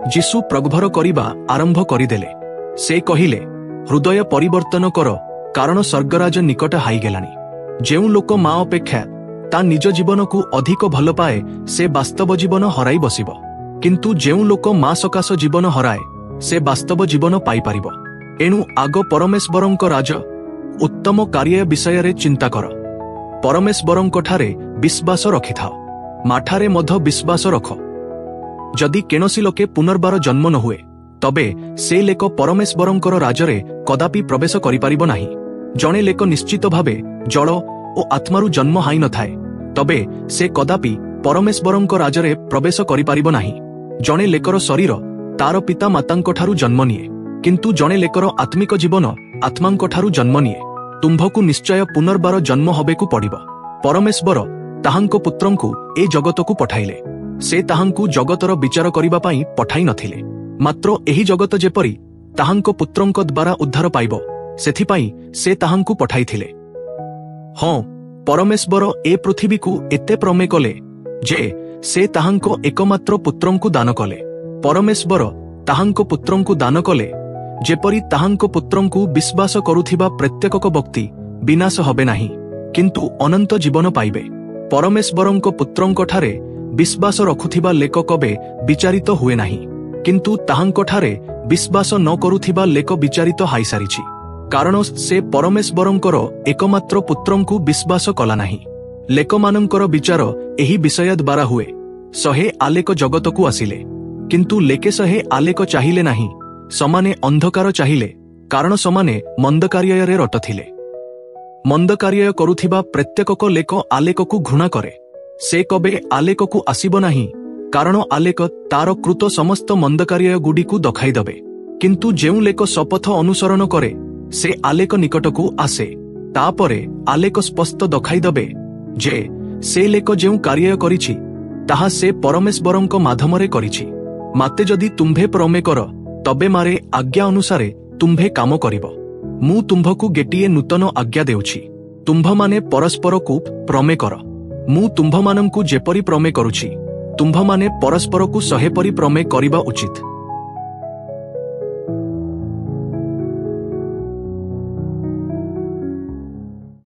जीशु प्रगभर करिबा आरंभ करिदेले। से कहिले, हृदय परिवर्तन कर, कारण स्वर्गराज निकट हाईगलानी। जेउ लोक माँ अपेक्षा ता निज जीवन को अधिक भल पाए से वास्तव जीवन हराई बसिब, किंतु जेउ लोक माँ सकाश जीवन हराए से वास्तव जीवन पाई पारिब। एणु आग परमेश्वरंक राज उत्तम कार्य विषय रे चिंता कर। परमेश्वरंक ठारे विश्वास रखिथाओ, माठारे मध्य विश्वास रख। जदि केनोसी लोके पुनर्बार जन्म न हुए तबे से लेक परमेश्वरंकर राजरे कदापि प्रवेश करि पारिबो नाही। जणे लेक निश्चित भावे जड़ और आत्मारु जन्म हाई न थाए तबे से कदापि परमेश्वरंक राजरे प्रवेश करि पारिबो नाही। जणे लेकर शरीर तार पिता मातांक ठारु जन्म निये, किंतु जणे लेकर आत्मिक जीवन आत्मांक ठारु जन्म निये। तुम्भकु निश्चय पुनर्बार जन्म हबेकु पड़िबो। परमेश्वर ताहांको पुत्रंकु ए जगतकु पठाइले। से ताहांकु जगतर विचार करिबा पई पठाई नथिले, मात्र एही जगत जेपरि ताहांको पुत्रंक द्वारा उद्धार पाइबो सेथि पई से ताहांकु पठाइथिले। हाँ, परमेश्वर ए पृथ्वी को एते प्रेम कले जे से ताहांको एकमात्र पुत्रंकु दान कले। परमेश्वर ताहांको पुत्रंकु दान कले जेपरि ताहांको पुत्रंकु विश्वास करुथिबा प्रत्येक व्यक्ति विनाश हबे नाही, किंतु अनंत जीवन पाइबे। परमेश्वरंको पुत्रंक ठारे विश्वास रखुथिबा लेक कबे विचारित हुए नाही, किंतु ताहांको ठारे विश्वास न करुथिबा लेक विचारित हाई सारिछि, कारण से परमेश्वरंकर एकमात्र पुत्रंकु विश्वास कला नाही। लेकमानंकर विचार एही विषय द्वारा हुए। सहे आलेक जगतकु आसिले, किंतु लेके सहे आलेक चाहिले नाही, समाने अंधकार चाहिले, कारण समाने मंद कार्ୟରେ रटथिले। मंद कार्य करुथिबा प्रत्येकक लेक आलेककु घृणा करे। से कबे आलेककु आसिब नाही, कारण आलेक तार कृत समस्त मंद कार्य गुडीकु दखाई दबे। किंतु जेउ लेक शपथ अनुसरण करे से आलेक निकटकु आसे, तापरे आलेक स्पष्ट दखाई दबे जे से लेक जेउ कार्य करिछि ताहा से परमेश्वरंक माध्यमरे करिछि। माते जदि तुम्भे प्रमे कर तबे मारे आज्ञा अनुसारे तुम्भे काम करिब। मु तुम्भकु गेटिए नूतन आज्ञा देउछि, तुम्भ माने परस्परकु प्रमे कर। मु तुम्भमानंकु जेपरि प्रमे करुछि, तुम्भमाने परस्परकु सहेपरि प्रमे करिबा उचित।